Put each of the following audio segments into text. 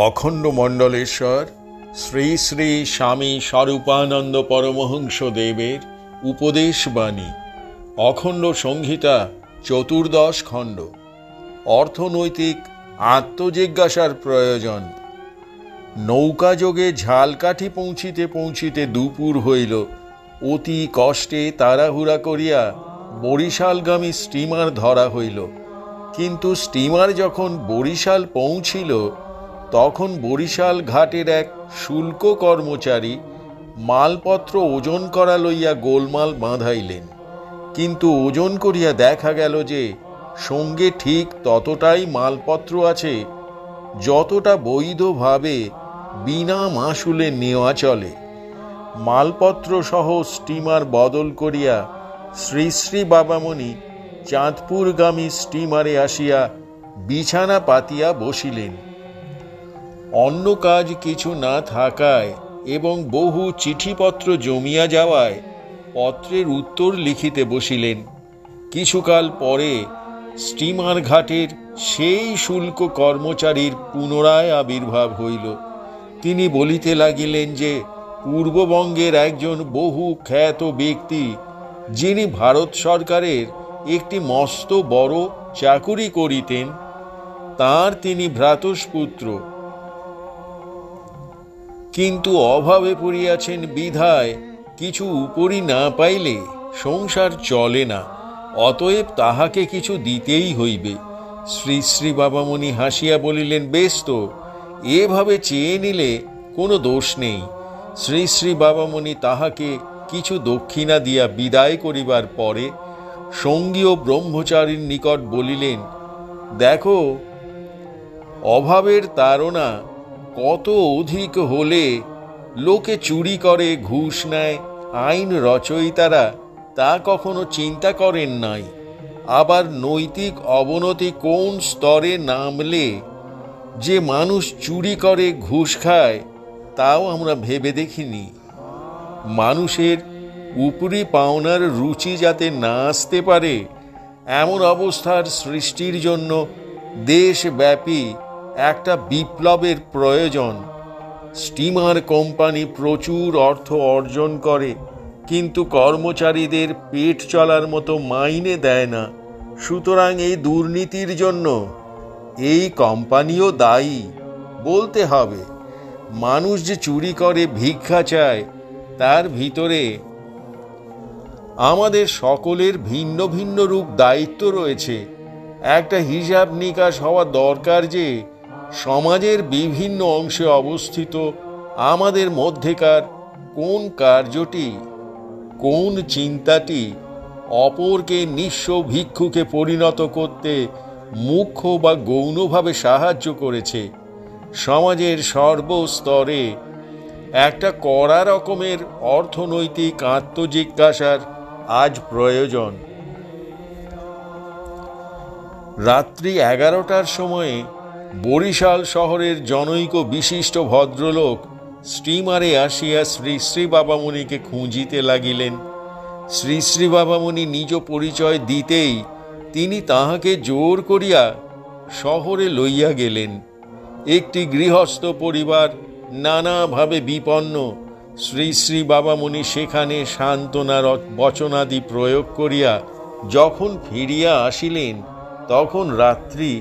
অখণ্ড মণ্ডলেশ্বর শ্রী শ্রী স্বামী স্বরূপানন্দ পরমহংস দেবের উপদেশ বাণী অখণ্ড সংহিতা চতুর্দশ খণ্ড। অর্থনৈতিক আত্মজিজ্ঞাসার প্রয়োজন। নৌকাযোগে ঝালকাঠি পৌঁছিতে পৌঁছিতে দুপুর হইল। অতি কষ্টে তাড়াহুড়া করিয়া বরিশালগামী স্টিমার ধরা হইল। কিন্তু স্টিমার যখন বরিশাল পৌঁছিল তখন বরিশাল ঘাটের এক শুল্ক কর্মচারী মালপত্র ওজন করা লইয়া গোলমাল বাঁধাইলেন। কিন্তু ওজন করিয়া দেখা গেল যে সঙ্গে ঠিক ততটাই মালপত্র আছে যতটা বৈধভাবে বিনা মাশুলে নেওয়া চলে। মালপত্র সহ স্টিমার বদল করিয়া শ্রী শ্রী বাবামণি চাঁদপুরগামী স্টিমারে আসিয়া বিছানা পাতিয়া বসিলেন। অন্য কাজ কিছু না থাকায় এবং বহু চিঠিপত্র জমিয়া যাওয়ায় পত্রের উত্তর লিখিতে বসিলেন। কিছুকাল পরে স্টিমার ঘাটের সেই শুল্ক কর্মচারীর পুনরায় আবির্ভাব হইল। তিনি বলিতে লাগিলেন যে পূর্ববঙ্গের একজন বহু খ্যাত ব্যক্তি, যিনি ভারত সরকারের একটি মস্ত বড় চাকুরি করিতেন, তাঁর তিনি ভ্রাতুষ্পুত্র, কিন্তু অভাবে পড়িয়াছেন বিধায় কিছু উপরি না পাইলে সংসার চলে না, অতএব তাহাকে কিছু দিতেই হইবে। শ্রী শ্রী বাবামণি হাসিয়া বলিলেন, বেশ তো, এভাবে চেয়ে নিলে কোনো দোষ নেই। শ্রী শ্রী বাবামণি তাহাকে কিছু দক্ষিণা দিয়া বিদায় করিবার পরে সঙ্গী ও ব্রহ্মচারীর নিকট বলিলেন, দেখো, অভাবের তাড়না কত অধিক হলে লোকে চুরি করে, ঘুষ নেয়। আইন রচয়িতারা তা কখনো চিন্তা করেন নাই। আবার নৈতিক অবনতি কোন স্তরে নামলে যে মানুষ চুরি করে, ঘুষ খায়, তাও আমরা ভেবে দেখিনি। মানুষের উপরি পাওনার রুচি যাতে না আসতে পারে এমন অবস্থার সৃষ্টির জন্য দেশব্যাপী একটা বিপ্লবের প্রয়োজন। স্টিমার কোম্পানি প্রচুর অর্থ অর্জন করে, কিন্তু কর্মচারীদের পেট চলার মতো মাইনে দেয় না। সুতরাং এই দুর্নীতির জন্য এই কোম্পানিও দায়ী বলতে হবে। মানুষ যে চুরি করে, ভিক্ষা চায়, তার ভিতরে আমাদের সকলের ভিন্ন ভিন্ন রূপ দায়িত্ব রয়েছে। একটা হিসাব নিকাশ হওয়া দরকার যে সমাজের বিভিন্ন অংশে অবস্থিত আমাদের মধ্যেকার কোন কার্যটি, কোন চিন্তাটি অপরকে নিঃস্ব ভিক্ষুকে পরিণত করতে মুখ্য বা গৌণভাবে সাহায্য করেছে। সমাজের সর্বস্তরে একটা কড়া রকমের অর্থনৈতিক আত্মজিজ্ঞাসার আজ প্রয়োজন। রাত্রি 11টার সময়ে বরিশাল শহরের জনৈক বিশিষ্ট ভদ্রলোক স্টিমারে আসিয়া শ্রী শ্রী বাবামণিকে খুঁজিতে লাগিলেন। শ্রী শ্রী বাবামণি নিজ পরিচয় দিতেই তিনি তাহাকে জোর করিয়া শহরে লইয়া গেলেন। একটি গৃহস্থ পরিবার নানাভাবে বিপন্ন। শ্রী শ্রী বাবামণি সেখানে সান্ত্বনার বচনাদি প্রয়োগ করিয়া যখন ফিরিয়া আসিলেন তখন রাত্রি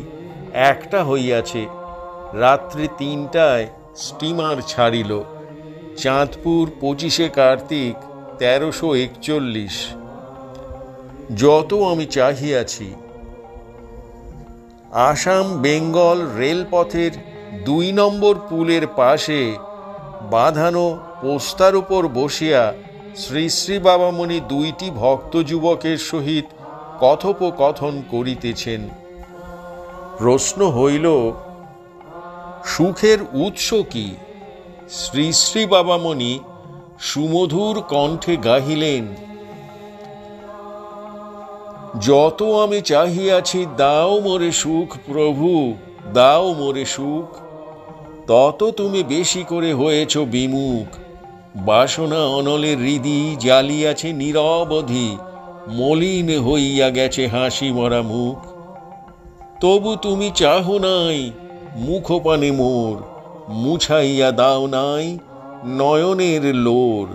1টা হইয়াছে। রাত্রি 3টায় স্টিমার ছাড়িল। চাঁদপুর 25শে কার্তিক 1341। যত আমি চাহিয়াছি, আসাম বেঙ্গল রেলপথের 2 নম্বর পুলের পাশে বাঁধানো পোস্তার উপর বসিয়া শ্রী শ্রী বাবামণি 2টি ভক্ত যুবকের সহিত কথোপকথন করিতেছেন। প্রশ্ন হইল, সুখের উৎস কি? শ্রী শ্রী বাবামণি সুমধুর কণ্ঠে গাহিলেন, যত আমি চাহিয়াছি, দাও মোরে সুখ প্রভু, দাও মোরে সুখ। তত তুমি বেশি করে হয়েছ বিমুখ। বাসনা অনলে হৃদি জ্বালিয়াছে নিরবধি, মলিন হইয়া গেছে হাসি মরা মুখ। তবু তুমি চাহ নাই মুখপানে মোর, মুছাইয়া দাও নাই নয়নের লোর।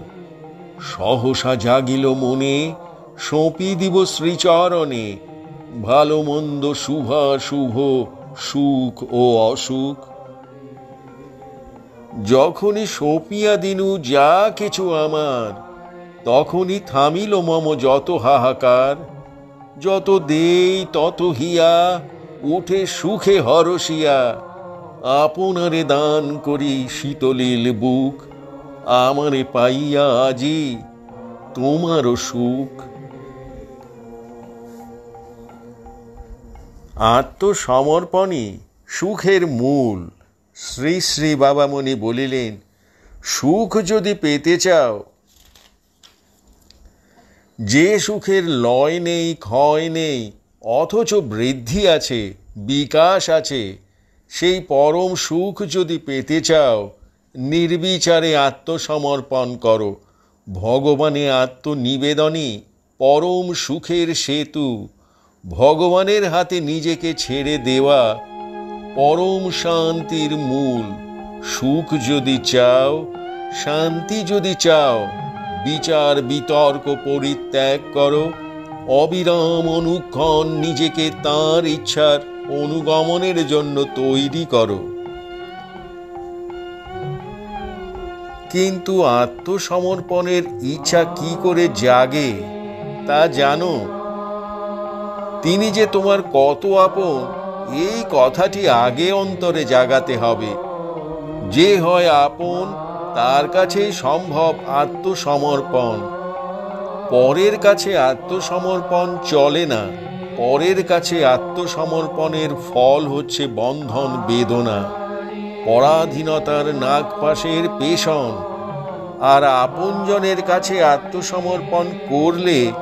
সহসা জাগিল মনে, সঁপি দিব শ্রীচরণে, ভালো মন্দ শুভাশুভ, সুখ ও অসুখ। যখনই সঁপিয়া দিনু যা কিছু আমার, তখনই থামিল মম যত হাহাকার। যত দেই তত হিয়া, উঠে সুখে হরসিয়া, আপনারে দান করি শীতলীল বুক। আমারে পাইয়া আজি তোমারও সুখ। আত্মসমর্পণই সুখের মূল। শ্রী শ্রী বাবামণি বলিলেন, সুখ যদি পেতে চাও, যে সুখের লয় নেই ক্ষয় নেই, অথচ বৃদ্ধি আছে, বিকাশ আছে, সেই পরম সুখ যদি পেতে চাও, নির্বিচারে আত্মসমর্পণ করো। ভগবানে আত্মনিবেদনই পরম সুখের সেতু। ভগবানের হাতে নিজেকে ছেড়ে দেওয়া পরম শান্তির মূল। সুখ যদি চাও, শান্তি যদি চাও, বিচার বিতর্ক পরিত্যাগ করো। অবিরাম অনুক্ষণ নিজেকে তাঁর ইচ্ছার অনুগমনের জন্য তৈরি করো। কিন্তু আত্মসমর্পণের ইচ্ছা কি করে জাগে তা জানো? তিনি যে তোমার কত আপন, এই কথাটি আগে অন্তরে জাগাতে হবে। যে হয় আপন, তার কাছেই সম্ভব আত্মসমর্পণ। পরের কাছে আত্মসমর্পণ চলে না। পরের কাছে আত্মসমর্পণের ফল হচ্ছে বন্ধন, বেদনা, পরাধীনতার নাগপাশের পেষণ। আর আপনজনের কাছে আত্মসমর্পণ করলে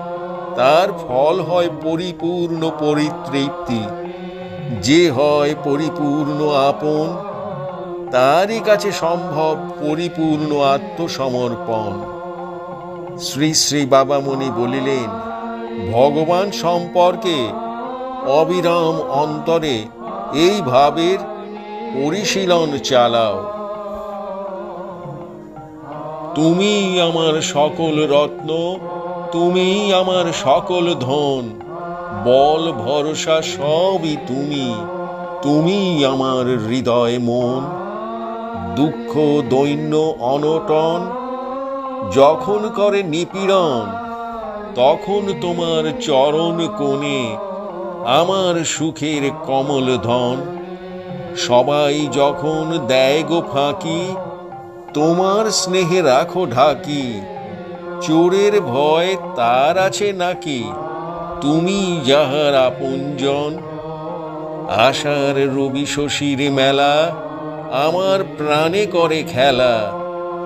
তার ফল হয় পরিপূর্ণ পরিতৃপ্তি। যে হয় পরিপূর্ণ আপন, তারই কাছে সম্ভব পরিপূর্ণ আত্মসমর্পণ। শ্রী শ্রী বাবামণি বলিলেন, ভগবান সম্পর্কে অবিরাম অন্তরে এই ভাবের পরিশীলন চালাও। তুমি আমার সকল রত্ন, তুমি আমার সকল ধন, বল ভরসা সবই তুমি, তুমি আমার হৃদয় মন। দুঃখ দৈন্য অনটন যখন করে নিপীড়ন, তখন তোমার চরণ কোণে আমার সুখের কমল ধন। সবাই যখন দেয় গো ফাঁকি, তোমার স্নেহে রাখো ঢাকি। চোরের ভয় তার আছে নাকি, তুমি যাহার আপনজন। আশার রবি শশীর মেলা, আমার প্রাণে করে খেলা।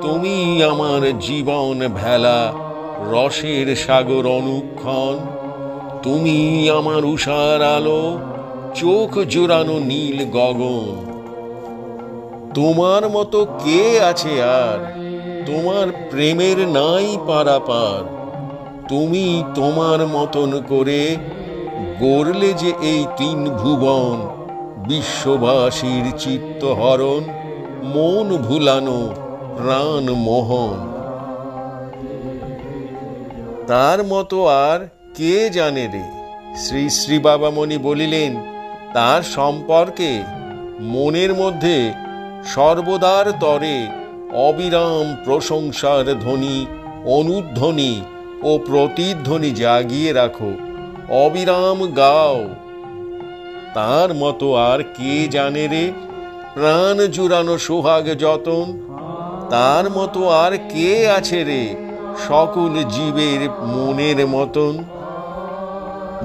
তুমি আমার জীবন ভেলা, রসের সাগর অনুক্ষণ। তুমি আমার উষার আলো, চোখ জোড়ানো নীল গগন। তোমার মতো কে আছে আর, তোমার প্রেমের নাই পারাপার। তুমি তোমার মতন করে গড়লে যে এই তিন ভুবন। বিশ্ববাসীর চিত্তহরণ, মন ভুলানো, প্রাণ মোহন। তার মতো আর কে জানে রে? শ্রী শ্রী বাবামণি বলিলেন, তার সম্পর্কে মনের মধ্যে সর্বদার তরে অবিরাম প্রশংসার ধ্বনি, অনুধ্বনি ও প্রতিধ্বনি জাগিয়ে রাখো। অবিরাম গাও। তার মতো আর কে জানে রে? প্রাণ জুড়ানো সোহাগ যতন। তার মতো আর কে আছে রে সকল জীবের মনের মতন?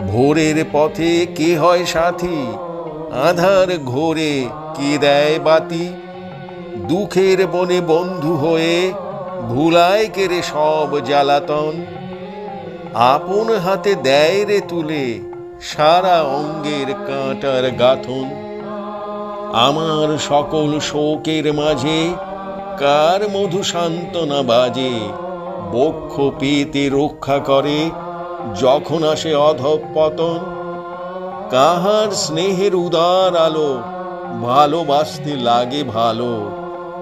ভোরের পথে কে হয় সাথী, আধার ঘোরে কে দেয় বাতি। দুঃখের বনে বন্ধু হয়ে ভুলায় কে রে সব জ্বালাতন। আপন হাতে দেয় রে তুলে সারা অঙ্গের কাঁটার গাথন। আমার সকল শোকের মাঝে কার মধু সান্ত্বনা বাজে। বক্ষ পেতে রক্ষা করে যখন আসে অধঃপতন। কাহার স্নেহের উদার আলো ভালোবাসতে লাগে ভালো।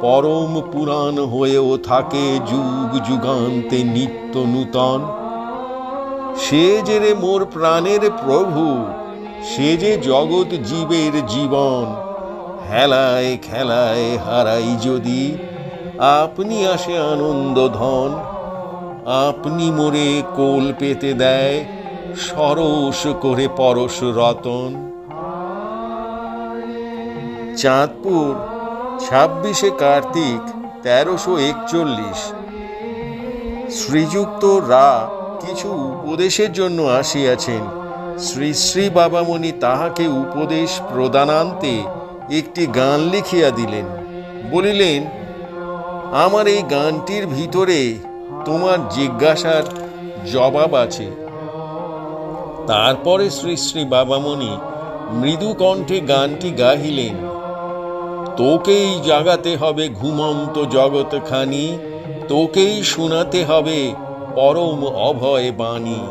পরম পুরাণ হয়েও থাকে যুগ যুগান্তে নিত্য নূতন। সে যে রে মোর প্রাণের প্রভু, সে যে জগৎ জীবের জীবন। হেলায় খেলায় হারাই যদি, আপনি আসে আনন্দ ধন। আপনি মোরে কোল পেতে দেয়, সরস করে পরশ রতন। চাঁদপুর 26শে কার্তিক 1341। শ্রীযুক্ত রা কিছু উপদেশের জন্য আসিয়াছেন। শ্রী শ্রী বাবামণি তাহাকে উপদেশ প্রদানান্তে একটি গান লিখিয়া দিলেন। বলিলেন, আমার এই গানটির ভিতরে তোমার জিজ্ঞাসার জবাব আছে। তারপরে শ্রী শ্রী বাবামণি মৃদু কণ্ঠে গানটি গাহিলেন। তোকেই জাগাতে হবে ঘুমন্ত জগৎখানি, তোকেই শোনাতে হবে পরম অভয় বাণী।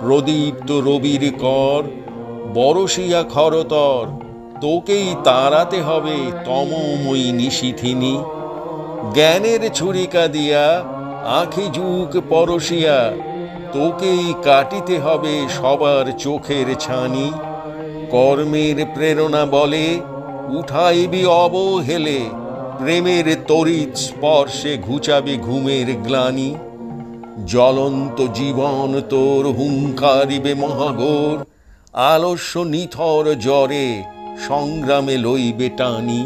প্রদীপ্ত রবির কর বরসিয়া খরতর, তোকেই তাড়াতে হবে তমময়ী নিশীথিনী। জ্ঞানের ছুরিকা দিয়া আঁখি যুগ পরশিয়া, তোকেই কাটিতে হবে সবার চোখের ছানি। কর্মের প্রেরণা বলে উঠাইবি অবহেলে, প্রেমের তড়িৎ স্পর্শে ঘুচাবে ঘুমের গ্লানি। জ্বলন্ত জীবন তোর হুঙ্কারিবে মহাঘোর, আলস্য নিথর জ্বরে সংগ্রামে লইবে টানি।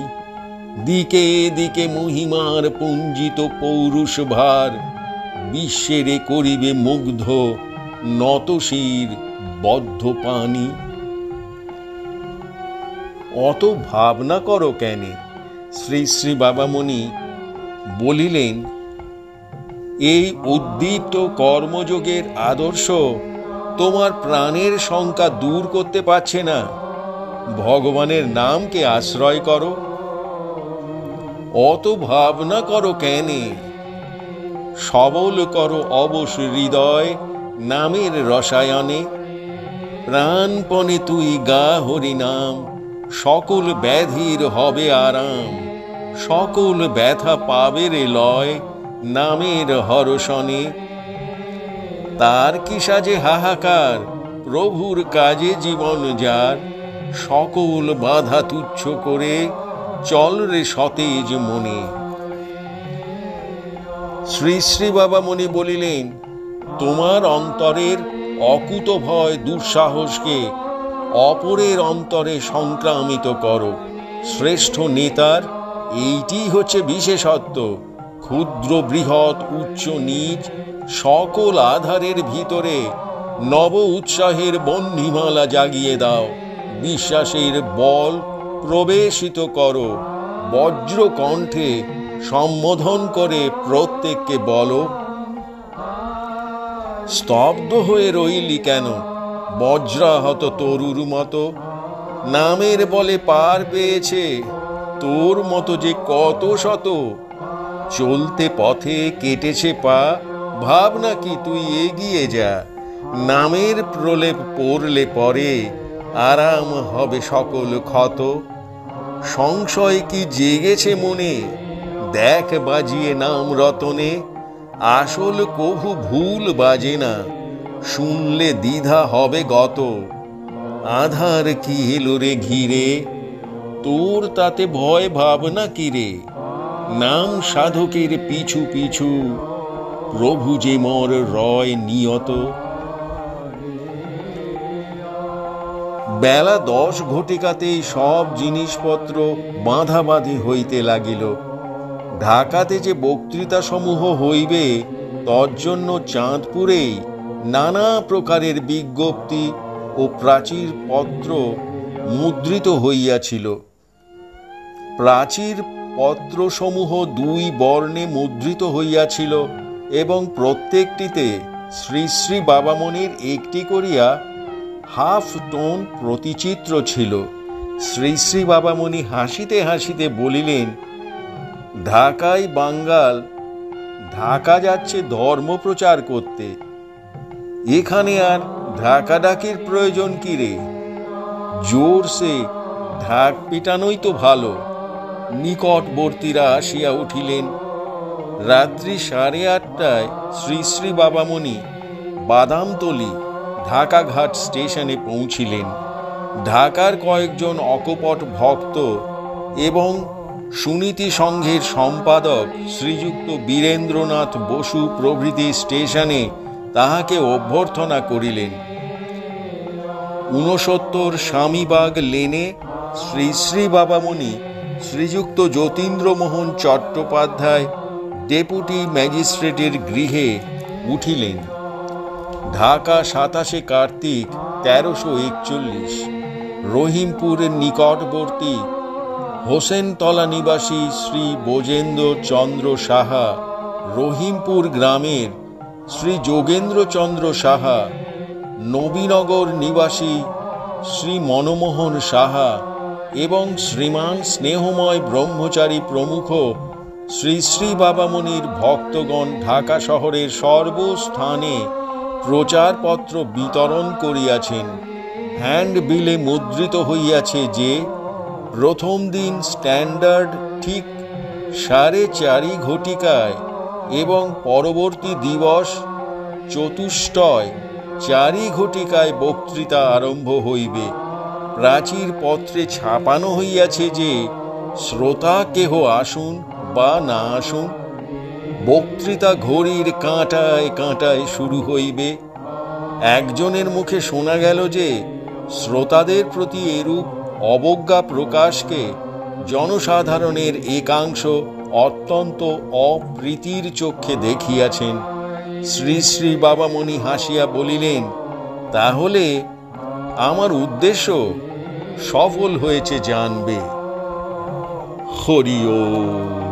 দিকে দিকে মহিমার পুঞ্জিত পৌরুষ ভার, বিশ্বেরে করিবে মুগ্ধ নতশির বদ্ধ পানি। অত ভাবনা করো কেনে? শ্রী শ্রী বাবামণি বলিলেন, এই উদ্দীপ্ত কর্মযোগের আদর্শ তোমার প্রাণের শঙ্কা দূর করতে পারছে না। ভগবানের নামকে আশ্রয় করো। অত ভাবনা করো কেনে? সবল করো অবশ হৃদয় নামের রসায়নে। প্রাণপণে তুই গা হরি নাম, সকল ব্যাধির হবে আরাম। সকল ব্যথা পাবে রে লয় নামের হরষণে। তার কি সাজে হাহাকার প্রভুর কাজে জীবন যার, সকল বাধা তুচ্ছ করে চল রে সতেজ মনে। শ্রী শ্রী বাবামণি বলিলেন, তোমার অন্তরের অকুত ভয় দুঃসাহসকে অপরের অন্তরে সংক্রামিত করো। শ্রেষ্ঠ নেতার এইটি হচ্ছে বিশেষত্ব। ক্ষুদ্র বৃহৎ উচ্চ নীচ সকল আধারের ভিতরে নব উৎসাহের বহ্নিমালা জাগিয়ে দাও। বিশ্বাসের বল প্রবেশিত করো। বজ্র কণ্ঠে সম্বোধন করে প্রত্যেককে বলো, স্তব্ধ হয়ে রইলি কেন বজ্রাহত তরুর মতো? নামের বলে পার পেয়েছে তোর মতো যে কত শত। চলতে পথে কেটেছে পা, ভাবনা কি তুই এগিয়ে যা। নামের প্রলেপ পড়লে পরে আরাম হবে সকল ক্ষত। সংশয় কি জেগেছে মনে? দেখ বাজিয়ে নাম রতনে। আসল কভু ভুল বাজে না, শুনলে দ্বিধা হবে গত। আধার কি এলো রে ঘিরে, তোর তাতে ভয় ভাবনা কিরে? নাম সাধকের পিছু পিছু প্রভু যে মর রয় নিয়ত। বেলা 10 ঘটিকাতেই সব জিনিসপত্র বাঁধাবাঁধি হইতে লাগিল। ঢাকাতে যে বক্তৃতা সমূহ হইবে তজ্জন্য চাঁদপুরেই নানা প্রকারের বিজ্ঞপ্তি ও প্রাচীর পত্র মুদ্রিত হইয়াছিল। প্রাচীর পত্রসমূহ 2 বর্ণে মুদ্রিত হইয়াছিল এবং প্রত্যেকটিতে শ্রী শ্রী বাবামণির একটি করিয়া হাফ টোন প্রতিচিত্র ছিল। শ্রী শ্রী বাবামণি হাসিতে হাসিতে বলিলেন, ঢাকায় বাঙ্গাল, ঢাকা যাচ্ছে ধর্ম প্রচার করতে। এখানে আর ঢাকাঢাকির প্রয়োজন কি রে? জোরসে ঢাক পিটানোই তো ভালো। নিকটবর্তীরা আসিয়া উঠিলেন। রাত্রি 8:30টায় শ্রী শ্রী বাবামণি বাদামতলি ঢাকাঘাট স্টেশনে পৌঁছিলেন। ঢাকার কয়েকজন অকপট ভক্ত এবং সুনীতি সংঘের সম্পাদক শ্রীযুক্ত বীরেন্দ্রনাথ বসু প্রভৃতি স্টেশনে তাহাকে অভ্যর্থনা করিলেন। 69 স্বামীবাগ লেনে শ্রী শ্রী বাবামণি শ্রীযুক্ত যতীন্দ্রমোহন চট্টোপাধ্যায় ডেপুটি ম্যাজিস্ট্রেটের গৃহে উঠিলেন। ঢাকা 27 কার্তিক 1341। রহিমপুরের নিকটবর্তী হোসেনতলা নিবাসী শ্রী বোজেন্দ্র চন্দ্র সাহা, রহিমপুর গ্রামের শ্রী যোগেন্দ্র চন্দ্র সাহা, নবীনগর নিবাসী শ্রী মনমোহন সাহা এবং শ্রীমান স্নেহময় ব্রহ্মচারী প্রমুখ শ্রী শ্রী বাবামণির ভক্তগণ ঢাকা শহরের সর্বস্থানে প্রচারপত্র বিতরণ করিয়াছেন। হ্যান্ডবিলে মুদ্রিত হইয়াছে যে প্রথম দিন স্ট্যান্ডার্ড ঠিক 4:30 ঘটিকায় এবং পরবর্তী দিবস চতুষ্টয় 4 ঘটিকায় বক্তৃতা আরম্ভ হইবে। প্রাচীর পত্রে ছাপানো হইয়াছে যে শ্রোতা কেহ আসুন বা না আসুন, বক্তৃতা ঘড়ির কাঁটায় কাঁটায় শুরু হইবে। একজনের মুখে শোনা গেল যে শ্রোতাদের প্রতি এরূপ অবজ্ঞা প্রকাশকে জনসাধারণের একাংশ অত্যন্ত অপ্রীতির চক্ষে দেখিয়াছেন। শ্রী শ্রী বাবামণি হাসিয়া বলিলেন, তাহলে আমার উদ্দেশ্য সফল হয়েছে জানবে। হরি ওম।